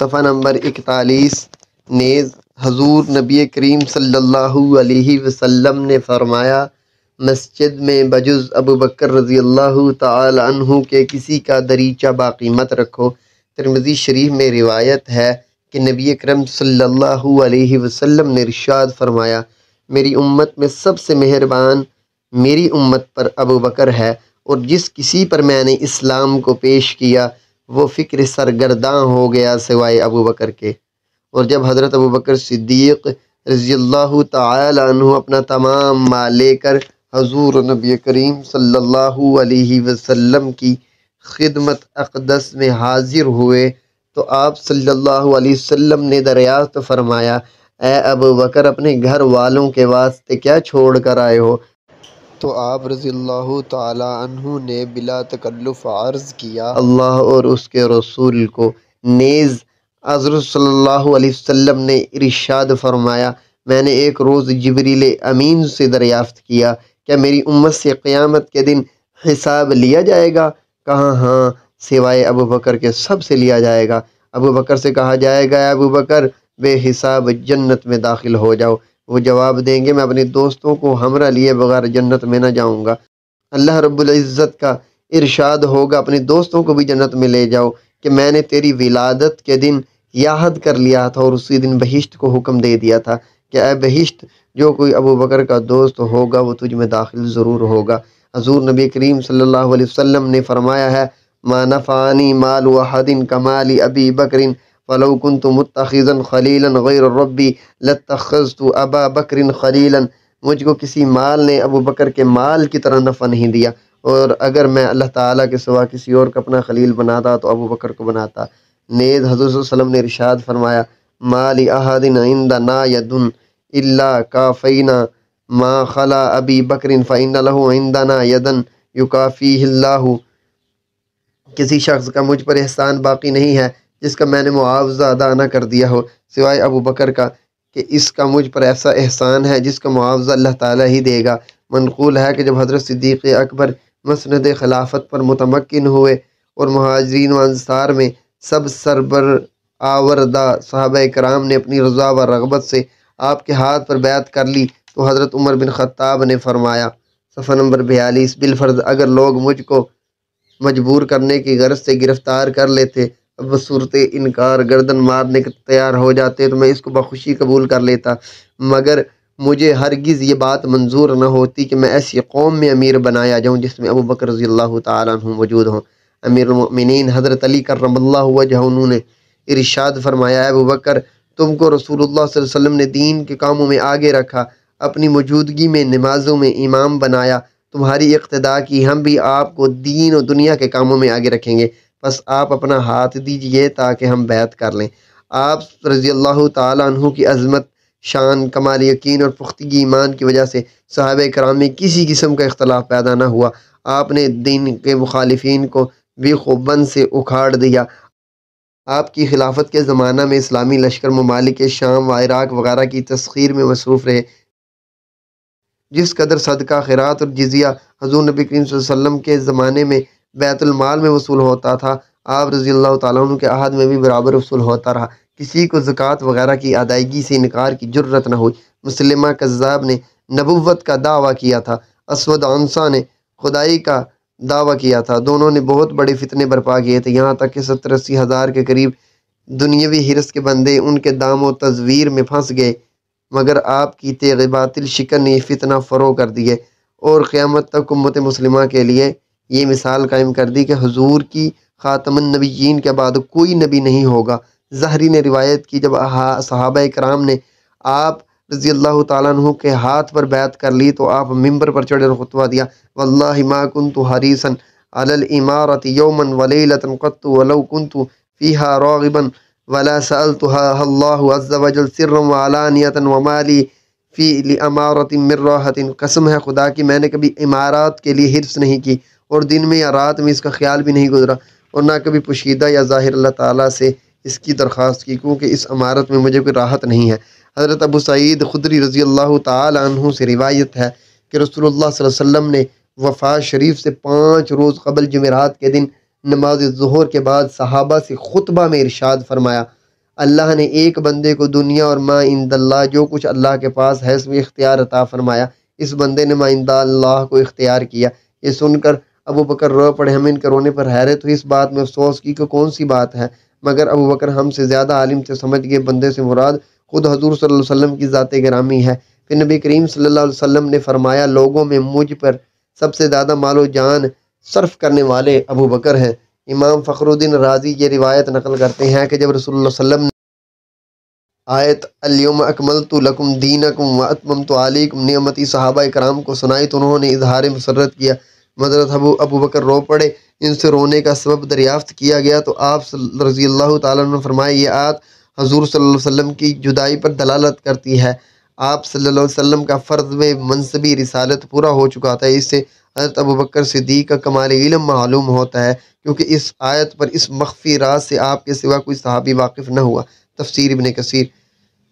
صفحہ نمبر 41 نیز حضور نبی کریم صلی اللہ علیہ وسلم نے فرمایا، مسجد میں بجز ابو بکر رضی اللہ تعالی عنہ کے کسی کا دریچہ باقی مت رکھو۔ ترمذی شریف میں روایت ہے کہ نبی اکرم صلی اللہ علیہ وسلم نے ارشاد فرمایا، میری امت میں سب سے مہربان میری امت پر ابو بکر ہے، اور جس کسی پر میں نے اسلام کو پیش کیا وہ فکر سرگرداں ہو گیا سوائے ابو بکر کے۔ اور جب حضرت ابو بکر صدیق رضی اللہ تعالی عنہ اپنا تمام مال لے کر حضور نبی کریم صلی اللہ علیہ وسلم کی خدمت اقدس میں حاضر ہوئے تو آپ صلی اللہ علیہ وسلم نے دریافت فرمایا، اے ابو بکر، اپنے گھر والوں کے واسطے کیا چھوڑ کر آئے ہو؟ تو آپ رضی اللہ تعالی عنہ نے بلا تکلف عرض کیا، اللہ اور اس کے رسول کو۔ نیز حضرت صلی اللہ علیہ وسلم نے ارشاد فرمایا، میں نے ایک روز جبریل امین سے دریافت کیا، کیا میری امت سے قیامت کے دن حساب لیا جائے گا؟ کہا ہاں، سوائے ابو بکر کے سب سے لیا جائے گا۔ ابو بکر سے کہا جائے گا، اے ابو بکر، بے حساب جنت میں داخل ہو جاؤ۔ وہ جواب دیں گے، میں اپنے دوستوں کو ہمراہ لیے بغیر جنت میں نہ جاؤں گا۔ اللہ رب العزت کا ارشاد ہوگا، اپنے دوستوں کو بھی جنت میں لے جاؤ کہ میں نے تیری ولادت کے دن یہ عہد کر لیا تھا اور اسی دن بہشت کو حکم دے دیا تھا کہ اے بہشت، جو کوئی ابو بکر کا دوست ہوگا وہ تجھ میں داخل ضرور ہوگا۔ حضور نبی کریم صلی اللہ علیہ وسلم نے فرمایا ہے، ما نفعنی مال احد کمال ابی بکر فلو کنت متخذا خلیلا غیر ربی لاتخذت ابا بکر خلیلا۔ مجھ کو کسی مال نے ابو بکر کے مال کی طرح نفع نہیں دیا، اور اگر میں اللہ تعالیٰ کے سوا کسی اور کو اپنا خلیل بناتا تو ابو بکر کو بناتا۔ نیز حضور صلی اللہ علیہ وسلم نے ارشاد فرمایا، ما لاحد عندنا ید الا کافینا ما خلا ابی بکر فإن له عندنا یدا یکافیہ اللہ۔ کسی شخص کا مجھ پر احسان باقی نہیں ہے جس کا میں نے معاوضہ ادا نہ کر دیا ہو سوائے ابو بکر کا، کہ اس کا مجھ پر ایسا احسان ہے جس کا معاوضہ اللہ تعالیٰ ہی دے گا۔ منقول ہے کہ جب حضرت صدیق اکبر مسند خلافت پر متمکن ہوئے اور مہاجرین و انصار میں سب سربرآوردہ صحابہ کرام نے اپنی رضا و رغبت سے آپ کے ہاتھ پر بیعت کر لی تو حضرت عمر بن خطاب نے فرمایا، صفحہ نمبر 42، بالفرض اگر لوگ مجھ کو مجبور کرنے کی غرض سے گرفتار کر لیتے، اب بصورت انکار گردن مارنے کے تیار ہو جاتے تو میں اس کو بخوشی قبول کر لیتا، مگر مجھے ہرگز یہ بات منظور نہ ہوتی کہ میں ایسی قوم میں امیر بنایا جاؤں جس میں ابو بکر رضی اللہ تعالیٰ عنہ موجود ہوں۔ امیر المؤمنین حضرت علی کرم اللہ وجہہ انہوں نے ارشاد فرمایا، اے ابو بکر، تم کو رسول اللہ صلی اللہ علیہ وسلم نے دین کے کاموں میں آگے رکھا، اپنی موجودگی میں نمازوں میں امام بنایا، تمہاری اقتداء کی، ہم بھی آپ کو دین و دنیا کے کاموں میں آگے رکھیں گے، بس آپ اپنا ہاتھ دیجئے تاکہ ہم بیعت کر لیں۔ آپ رضی اللہ تعالیٰ عنہ کی عظمت، شان، کمال یقین اور پختگی ایمان کی وجہ سے صحابہ کرام میں کسی قسم کا اختلاف پیدا نہ ہوا۔ آپ نے دین کے مخالفین کو بھی خوبند سے اکھاڑ دیا۔ آپ کی خلافت کے زمانہ میں اسلامی لشکر ممالک شام و عراق وغیرہ کی تسخیر میں مصروف رہے۔ جس قدر صدقہ، خیرات اور جزیہ حضور نبی کریم صلی اللہ علیہ وسلم کے زمانے میں بیت المال میں وصول ہوتا تھا، آپ رضی اللہ تعالیٰ عنہ کے عہد میں بھی برابر وصول ہوتا رہا۔ کسی کو زکوٰۃ وغیرہ کی ادائیگی سے انکار کی جرت نہ ہوئی۔ مسلمہ کذاب نے نبوت کا دعویٰ کیا تھا، اسود عنصہ نے خدائی کا دعویٰ کیا تھا، دونوں نے بہت بڑے فتنے برپا کیے تھے، یہاں تک کہ 70-80 ہزار کے قریب دنیاوی حرص کے بندے ان کے دام و تزویر میں پھنس گئے، مگر آپ کی تیغ باطل شکن نے یہ فتنہ فروغ کر دیے اور قیامت تک امت مسلمہ کے لیے یہ مثال قائم کر دی کہ حضور کی خاتم النبیین کے بعد کوئی نبی نہیں ہوگا۔ زہری نے روایت کی، جب صحابہ کرام نے آپ رضی اللہ تعالیٰ عنہ کے ہاتھ پر بیعت کر لی تو آپ ممبر پر چڑھے اور خطبہ دیا، واللہ ما کنت حریصا علی الامارۃ یوما ولیلۃ قط ولو کنت فیہا راغبا ولا سألتها اللہ عز وجل سرا وعلانیۃ وما لی فی لامارۃ من راحۃ۔ قسم ہے خدا کی میں نے کبھی امارات کے لیے حرص نہیں کی اور دن میں یا رات میں اس کا خیال بھی نہیں گزرا، اور نہ کبھی پوشیدہ یا ظاہر اللہ تعالیٰ سے اس کی درخواست کی، کیونکہ اس امارت میں مجھے کوئی راحت نہیں ہے۔ حضرت ابو سعید خدری رضی اللہ تعالی عنہ سے روایت ہے کہ رسول اللہ صلی اللہ علیہ وسلم نے وفات شریف سے 5 روز قبل جمعرات کے دن نماز ظہر کے بعد صحابہ سے خطبہ میں ارشاد فرمایا، اللہ نے ایک بندے کو دنیا اور ما عند اللہ، جو کچھ اللہ کے پاس ہے، اس میں اختیار عطا فرمایا۔ اس بندے نے ما عند اللہ کو اختیار کیا۔ یہ سن کر ابو بکر رو پڑے۔ ہمیں ان کے رونے پر حیرت ہوئی، اس بات میں افسوس کی کہ کون سی بات ہے، مگر ابو بکر ہم سے زیادہ عالم تھے، سمجھ گئے بندے سے مراد خود حضور صلی اللہ علیہ وسلم کی ذات گرامی ہے۔ پھر نبی کریم صلی اللہ علیہ وسلم نے فرمایا، لوگوں میں مجھ پر سب سے زیادہ مال و جان صرف کرنے والے ابو بکر ہیں۔ امام فخر الدین رازی یہ روایت نقل کرتے ہیں کہ جب رسول اللہ صلی اللہ علیہ وسلم نے آیت الیوم اکملت لکم دینکم واتممت علیکم نعمتی صحابہ کرام کو سنائی تو انہوں نے اظہار مسرت کیا۔ حضرت ابو بکر رو پڑے۔ ان سے رونے کا سبب دریافت کیا گیا تو آپ رضی اللہ تعالیٰ عنہ نے فرمایا، یہ آیت حضور صلی اللہ علیہ وسلم کی جدائی پر دلالت کرتی ہے۔ آپ صلی اللہ علیہ وسلم کا فرض منصبی رسالت پورا ہو چکا تھا۔ اس سے حضرت ابو بکر صدیق کا کمال علم معلوم ہوتا ہے، کیونکہ اس آیت پر اس مخفی راز سے آپ کے سوا کوئی صحابی واقف نہ ہوا۔ تفسیر ابن کثیر۔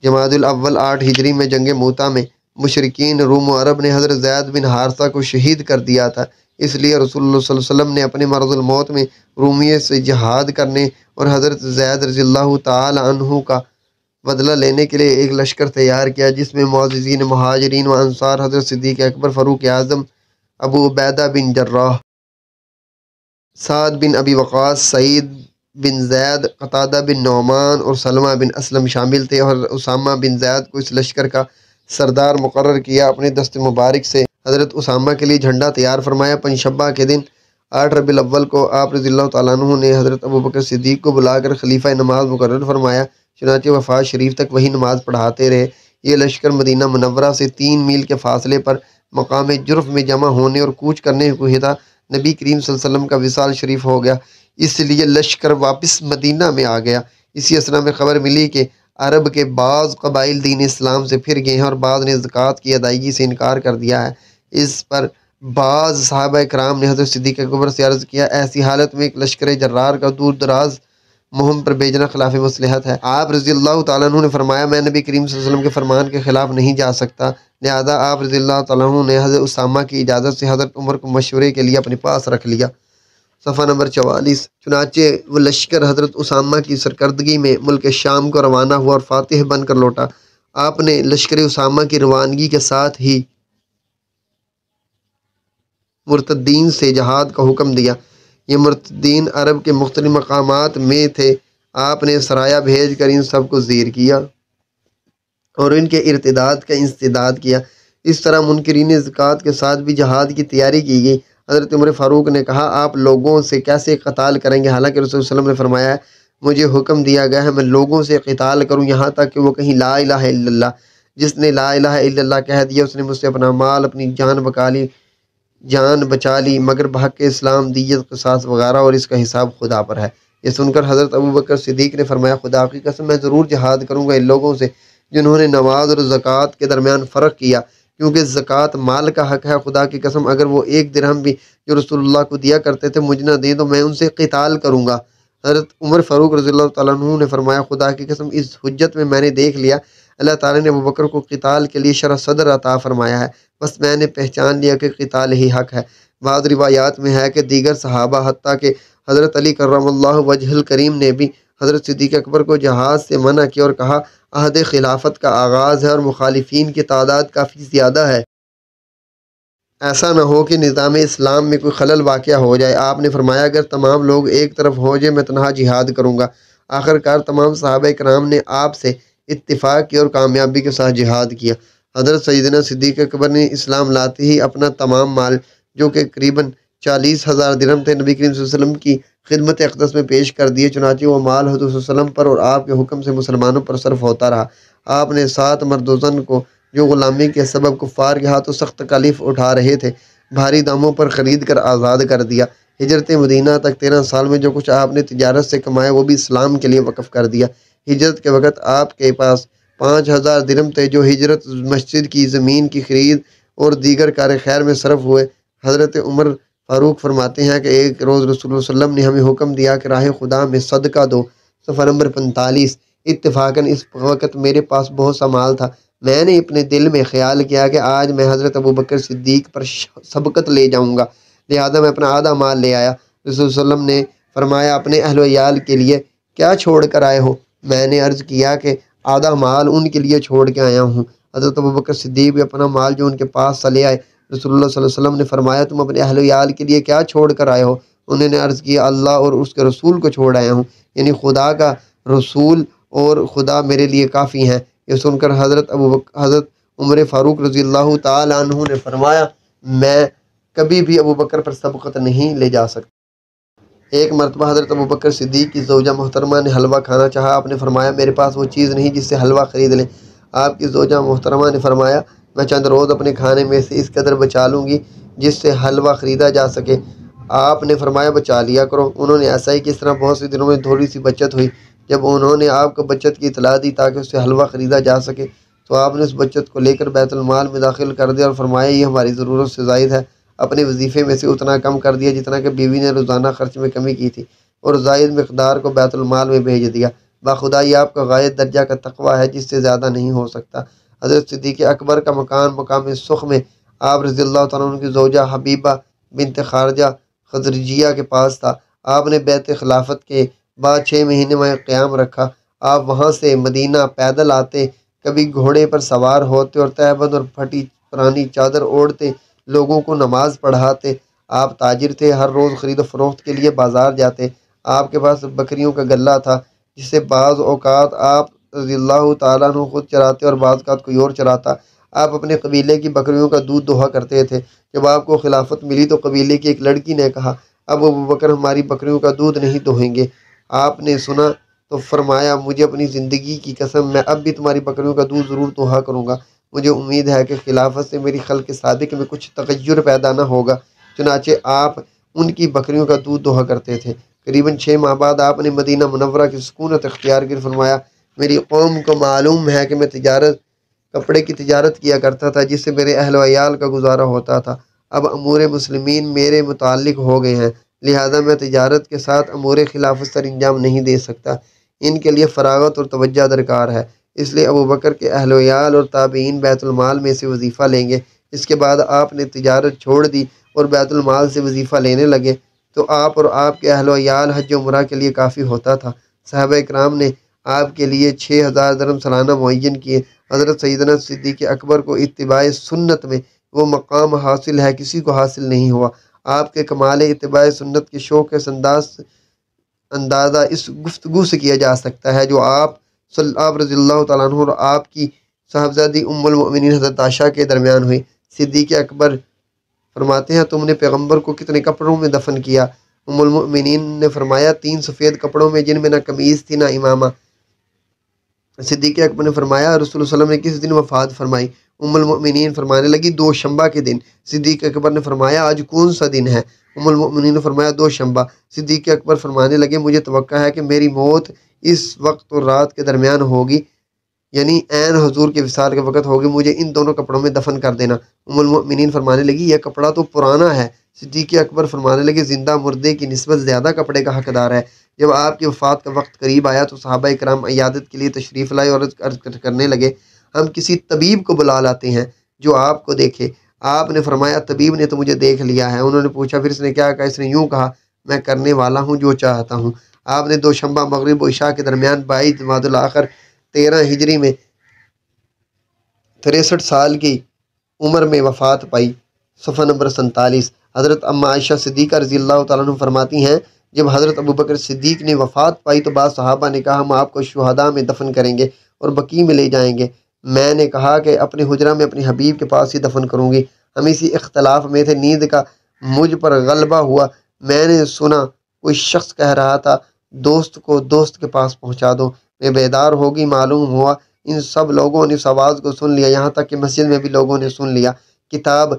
جمادی الاول 8 ہجری میں جنگ موتا میں مشرکین روم و عرب نے حضرت زید بن حارثہ کو شہید کر دیا تھا، اس لیے رسول اللہ صلی اللہ علیہ وسلم نے اپنے مرض الموت میں رومیے سے جہاد کرنے اور حضرت زید رضی اللہ تعالی عنہ کا بدلہ لینے کے لیے ایک لشکر تیار کیا، جس میں معززین مہاجرین و انصار حضرت صدیق اکبر، فاروق اعظم، ابو عبیدہ بن جراح، سعد بن ابی وقاص، سعید بن زید، قتادہ بن نعمان اور سلمہ بن اسلم شامل تھے، اور اسامہ بن زید کو اس لشکر کا سردار مقرر کیا۔ اپنے دست مبارک سے حضرت اسامہ کے لیے جھنڈا تیار فرمایا۔ پنجشنبہ کے دن 8 ربیع الاول کو آپ رضی اللہ تعالیٰ عنہ نے حضرت ابو بکر صدیق کو بلا کر خلیفہ نماز مقرر فرمایا، چنانچہ وفات شریف تک وہی نماز پڑھاتے رہے۔ یہ لشکر مدینہ منورہ سے 3 میل کے فاصلے پر مقام جرف میں جمع ہونے اور کوچ کرنے کو تھا۔ نبی کریم صلی اللہ علیہ وسلم کا وصال شریف ہو گیا، اس لیے لشکر واپس مدینہ میں آ گیا۔ اسی اثنا میں خبر ملی کہ عرب کے بعض قبائل دین اسلام سے پھر گئے ہیں اور بعض نے زکوٰۃ کی ادائیگی سے انکار کر دیا ہے۔ اس پر بعض صحابہ کرام نے حضرت صدیق اکبر سے عرض کیا، ایسی حالت میں ایک لشکر جرار کا دور دراز مہم پر بھیجنا خلاف مصلحت ہے۔ آپ رضی اللہ تعالیٰ عنہ نے فرمایا، میں نبی کریم صلی اللہ علیہ وسلم کے فرمان کے خلاف نہیں جا سکتا، لہذا آپ رضی اللہ تعالیٰ عنہ نے حضرت اسامہ کی اجازت سے حضرت عمر کو مشورے کے لیے اپنے پاس رکھ لیا۔ صفحہ نمبر 44۔ چنانچہ وہ لشکر حضرت اسامہ کی سرکردگی میں ملک شام کو روانہ ہوا اور فاتح بن کر لوٹا۔ آپ نے لشکر اسامہ کی روانگی کے ساتھ ہی مرتدین سے جہاد کا حکم دیا۔ یہ مرتدین عرب کے مختلف مقامات میں تھے۔ آپ نے سرایہ بھیج کر ان سب کو زیر کیا اور ان کے ارتداد کا انسداد کیا۔ اس طرح منکرین زکوٰۃ کے ساتھ بھی جہاد کی تیاری کی گئی۔ حضرت عمر فاروق نے کہا، آپ لوگوں سے کیسے قتال کریں گے، حالانکہ رسول صلی اللہ علیہ وسلم نے فرمایا ہے، مجھے حکم دیا گیا ہے میں لوگوں سے قتال کروں یہاں تک کہ وہ کہیں لا الہ الا اللہ۔ جس نے لا الہ الا اللہ کہہ دیا اس نے مجھ سے اپنا مال، اپنی جان بچا لی، مگر بحق اسلام دیت، قصاص وغیرہ، اور اس کا حساب خدا پر ہے۔ یہ سن کر حضرت ابو بکر صدیق نے فرمایا، خدا کی قسم میں ضرور جہاد کروں گا ان لوگوں سے جنہوں نے نماز اور زکوٰۃ کے درمیان فرق کیا، کیونکہ زکوٰۃ مال کا حق ہے۔ خدا کی قسم اگر وہ 1 درہم بھی جو رسول اللہ کو دیا کرتے تھے مجھ نہ دیں تو میں ان سے قتال کروں گا۔ حضرت عمر فاروق رضی اللہ تعالیٰ عنہ نے فرمایا، خدا کی قسم اس حجت میں نے دیکھ لیا اللہ تعالیٰ نے ابو بکر کو قتال کے لیے شرح صدر عطا فرمایا ہے، بس میں نے پہچان لیا کہ قتال ہی حق ہے۔ بعض روایات میں ہے کہ دیگر صحابہ حتیٰ کہ حضرت علی کرم اللہ وجہ الکریم نے بھی حضرت صدیق اکبر کو جہاد سے منع کیا اور کہا، عہد خلافت کا آغاز ہے اور مخالفین کی تعداد کافی زیادہ ہے، ایسا نہ ہو کہ نظام اسلام میں کوئی خلل واقع ہو جائے۔ آپ نے فرمایا، اگر تمام لوگ ایک طرف ہو جائے میں تنہا جہاد کروں گا۔ آخر کار تمام صحابہ کرام نے آپ سے اتفاق کیا اور کامیابی کے ساتھ جہاد کیا۔ حضرت سیدنا صدیق اکبر نے اسلام لاتے ہی اپنا تمام مال جو کہ قریباً 40,000 درہم تھے نبی کریم صلی اللہ علیہ وسلم کی خدمت اقدس میں پیش کر دیے، چنانچہ وہ مال حضور صلی اللہ علیہ وسلم پر اور آپ کے حکم سے مسلمانوں پر صرف ہوتا رہا۔ آپ نے 7 مرد و زن کو جو غلامی کے سبب کفار کے ہاتھوں سخت تکالیف اٹھا رہے تھے بھاری داموں پر خرید کر آزاد کر دیا۔ ہجرت مدینہ تک 13 سال میں جو کچھ آپ نے تجارت سے کمایا وہ بھی اسلام کے لیے وقف کر دیا۔ ہجرت کے وقت آپ کے پاس 5,000 درہم تھے جو ہجرت مسجد کی زمین کی خرید اور دیگر کار خیر میں صرف ہوئے۔ حضرت عمر فاروق فرماتے ہیں کہ ایک روز رسول اللہ صلی اللہ علیہ وسلم نے ہمیں حکم دیا کہ راہ خدا میں صدقہ دو۔ صفحہ نمبر 45۔ اتفاقاً اس وقت میرے پاس بہت سا مال تھا، میں نے اپنے دل میں خیال کیا کہ آج میں حضرت ابو بکر صدیق پر سبقت لے جاؤں گا، لہذا میں اپنا آدھا مال لے آیا۔ رسول صلی اللہ علیہ وسلم نے فرمایا، اپنے اہل و عیال کے لیے کیا چھوڑ کر آئے ہو؟ میں نے عرض کیا کہ آدھا مال ان کے لیے چھوڑ کے آیا ہوں۔ حضرت ابوبکر صدیق بھی اپنا مال جو ان کے پاس سے لے آئے۔ رسول اللہ صلی اللہ علیہ وسلم نے فرمایا تم اپنے اہل و عیال کے لیے کیا چھوڑ کر آئے ہو؟ انہوں نے عرض کیا اللہ اور اس کے رسول کو چھوڑ آیا ہوں، یعنی خدا کا رسول اور خدا میرے لیے کافی ہیں۔ یہ سن کر حضرت عمر فاروق رضی اللہ تعالی عنہ نے فرمایا میں کبھی بھی ابوبکر پر سبقت نہیں لے جا سکتا۔ ایک مرتبہ حضرت ابوبکر صدیق کی زوجہ محترمہ نے حلوہ کھانا چاہا۔ آپ نے فرمایا میرے پاس وہ چیز نہیں جس سے حلوہ خرید لیں۔ آپ کی زوجہ محترمہ نے فرمایا میں چند روز اپنے کھانے میں سے اس قدر بچا لوں گی جس سے حلوہ خریدا جا سکے۔ آپ نے فرمایا بچا لیا کرو۔ انہوں نے ایسا ہی کہ اس طرح بہت سے دنوں میں تھوڑی سی بچت ہوئی۔ جب انہوں نے آپ کو بچت کی اطلاع دی تاکہ اس سے حلوہ خریدا جا سکے تو آپ نے اس بچت کو لے کر بیت المال میں داخل کر دیا اور فرمایا یہ ہماری ضرورت سے زائد ہے۔ اپنے وظیفے میں سے اتنا کم کر دیا جتنا کہ بیوی نے روزانہ خرچ میں کمی کی تھی اور زائد مقدار کو بیت المال میں بھیج دیا۔ باخدا یہ آپ کا غایت درجہ کا تقویٰ ہے جس سے زیادہ نہیں ہو سکتا۔ حضرت صدیق اکبر کا مقام سخ میں آپ رضی اللہ تعالیٰ عنہ کی زوجہ حبیبہ بنت خارجہ خزرجیہ کے پاس تھا۔ آپ نے بیت خلافت کے بعد 6 مہینے میں قیام رکھا۔ آپ وہاں سے مدینہ پیدل آتے، کبھی گھوڑے پر سوار ہوتے اور تہبند اور پھٹی پرانی چادر اوڑھتے لوگوں کو نماز پڑھاتے۔ آپ تاجر تھے، ہر روز خرید و فروخت کے لیے بازار جاتے۔ آپ کے پاس بکریوں کا غلہ تھا جسے بعض اوقات آپ رضی اللہ تعالیٰ عنہ خود چراتے اور بعض اوقات کوئی اور چراتا۔ آپ اپنے قبیلے کی بکریوں کا دودھ دوہا کرتے تھے۔ جب آپ کو خلافت ملی تو قبیلے کی ایک لڑکی نے کہا اب ابوبکر ہماری بکریوں کا دودھ نہیں دوہیں گے۔ آپ نے سنا تو فرمایا مجھے اپنی زندگی کی قسم میں اب بھی تمہاری بکریوں کا دودھ ضرور دوہا کروں گا۔ مجھے امید ہے کہ خلافت سے میری خلق صادق میں کچھ تغیر پیدا نہ ہوگا۔ چنانچہ آپ ان کی بکریوں کا دودھ دوہا کرتے تھے۔ قریباً 6 ماہ بعد آپ نے مدینہ منورہ کی سکونت اختیار کی۔ فرمایا میری قوم کو معلوم ہے کہ میں کپڑے کی تجارت کیا کرتا تھا جس سے میرے اہل و عیال کا گزارا ہوتا تھا۔ اب امور مسلمین میرے متعلق ہو گئے ہیں، لہذا میں تجارت کے ساتھ امور خلافت سر انجام نہیں دے سکتا۔ ان کے لیے فراغت اور توجہ درکار ہے، اس لیے ابوبکر کے اہل و عیال اور تابعین بیت المال میں سے وظیفہ لیں گے۔ اس کے بعد آپ نے تجارت چھوڑ دی اور بیت المال سے وظیفہ لینے لگے تو آپ اور آپ کے اہل و عیال حج و عمرہ کے لیے کافی ہوتا تھا۔ صحابہ اکرام نے آپ کے لیے 6000 درہم سالانہ معین کیے۔ حضرت سیدنا صدیق اکبر کو اتباع سنت میں وہ مقام حاصل ہے کسی کو حاصل نہیں ہوا۔ آپ کے کمال اتباع سنت کے شوق اندازہ اس گفتگو سے کیا جا سکتا ہے جو آپ رضی اللہ تعالیٰ عنہ اور آپ کی صاحبزادی ام المؤمنین حضرت عائشہ کے درمیان ہوئی۔ صدیق اکبر فرماتے ہیں تم نے پیغمبر کو کتنے کپڑوں میں دفن کیا؟ ام المؤمنین نے فرمایا 3 سفید کپڑوں میں جن میں نہ قمیض تھی نہ امامہ۔ صدیق اکبر نے فرمایا رسول اللہ علیہ وسلم نے کس دن وفات فرمائی؟ ام المؤمنین فرمانے لگی 2 شنبہ کے دن۔ صدیق اکبر نے فرمایا آج کون سا دن ہے؟ ام المؤمنین نے فرمایا 2 شنبہ۔ صدیق اکبر فرمانے لگے مجھے توقع ہے کہ میری موت اس وقت اور رات کے درمیان ہوگی، یعنی عین حضور کے وصال کے وقت ہوگی، مجھے ان دونوں کپڑوں میں دفن کر دینا۔ ام المؤمنین فرمانے لگی یہ کپڑا تو پرانا ہے۔ صدیق اکبر فرمانے لگے زندہ مردے کی نسبت زیادہ کپڑے کا حقدار ہے۔ جب آپ کی وفات کا وقت قریب آیا تو صحابہ اکرام عیادت کے لیے تشریف لائے اور عرض کرنے لگے ہم کسی طبیب کو بلا لاتے ہیں جو آپ کو دیکھے۔ آپ نے فرمایا طبیب نے تو مجھے دیکھ لیا ہے۔ انہوں نے پوچھا پھر اس نے کیا کہا؟ اس نے یوں کہا میں کرنے والا ہوں جو چاہتا ہوں۔ آپ نے 2 شنبہ مغرب و عشاء کے درمیان 22 جمادی الاخر 13 ہجری میں 63 سال کی عمر میں وفات پائی۔ صفحہ نمبر 47۔ حضرت اما عائشہ صدیقہ رضی اللہ تعالیٰ عنہ فرماتی ہیں جب حضرت ابوبکر صدیق نے وفات پائی تو بعض صحابہ نے کہا ہم آپ کو شہداء میں دفن کریں گے اور بقیع میں لے جائیں گے۔ میں نے کہا کہ اپنے حجرہ میں اپنے حبیب کے پاس ہی دفن کروں گی۔ ہم اسی اختلاف میں تھے، نیند کا مجھ پر غلبہ ہوا۔ میں نے سنا کوئی شخص کہہ رہا تھا دوست کو دوست کے پاس پہنچا دو۔ میں بیدار ہوگی، معلوم ہوا ان سب لوگوں نے اس آواز کو سن لیا، یہاں تک کہ مسجد میں بھی لوگوں نے سن لیا۔ کتاب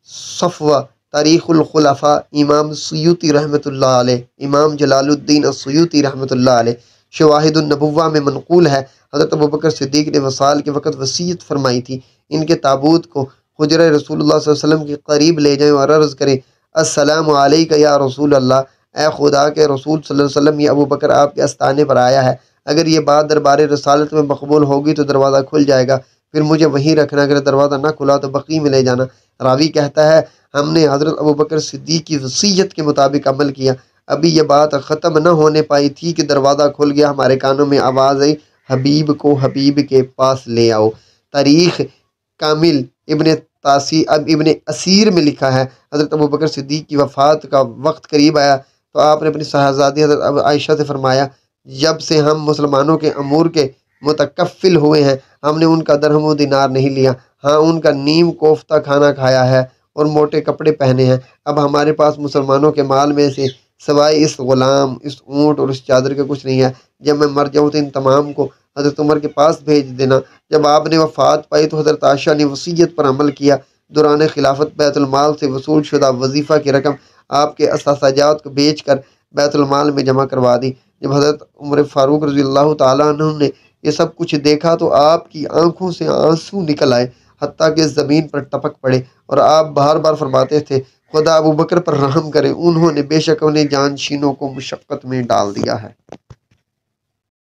صفوہ تاریخ الخلفاء امام سیوطی رحمۃ اللہ علیہ، امام جلال الدین السیوطی رحمۃ اللہ علیہ، شواہد النبوہ میں منقول ہے حضرت ابوبکر صدیق نے وصال کے وقت وصیت فرمائی تھی ان کے تابوت کو حجرہ رسول اللہ صلی اللہ علیہ وسلم کے قریب لے جائیں اور عرض کریں السلام علیکہ یا رسول اللہ، اے خدا کے رسول صلی اللہ علیہ وسلم یہ ابوبکر آپ کے استانے پر آیا ہے، اگر یہ بات دربار رسالت میں مقبول ہوگی تو دروازہ کھل جائے گا، پھر مجھے وہیں رکھنا، اگر دروازہ نہ کھلا تو بقیع میں لے جانا۔ راوی کہتا ہے ہم نے حضرت ابوبکر صدیق کی وصیت کے مطابق عمل کیا۔ ابھی یہ بات ختم نہ ہونے پائی تھی کہ دروازہ کھل گیا، ہمارے کانوں میں آواز آئی، حبیب کو حبیب کے پاس لے آؤ۔ تاریخ کامل ابن اسیر میں لکھا ہے حضرت ابوبکر صدیق کی وفات کا وقت قریب آیا تو آپ نے اپنی صاحبزادی حضرت عائشہ سے فرمایا، جب سے ہم مسلمانوں کے امور کے متکفل ہوئے ہیں ہم نے ان کا درہم و دینار نہیں لیا، ہاں ان کا نیم کوفتہ کھانا کھایا ہے اور موٹے کپڑے پہنے ہیں۔ اب ہمارے پاس مسلمانوں کے مال میں سے سوائے اس غلام، اس اونٹ اور اس چادر کے کچھ نہیں ہے۔ جب میں مر جاؤں تو ان تمام کو حضرت عمر کے پاس بھیج دینا۔ جب آپ نے وفات پائی تو حضرت عائشہ نے وصیت پر عمل کیا، دوران خلافت بیت المال سے وصول شدہ وظیفہ کی رقم آپ کے اثاثاجات کو بیچ کر بیت المال میں جمع کروا دی۔ جب حضرت عمر فاروق رضی اللہ تعالیٰ عنہ نے یہ سب کچھ دیکھا تو آپ کی آنکھوں سے آنسو نکل آئے، حتیٰ کہ زمین پر ٹپک پڑے، اور آپ بار بار فرماتے تھے، خدا ابو بکر پر رحم کرے، انہوں نے بے شک اپنے جانشینوں کو مشقت میں ڈال دیا ہے۔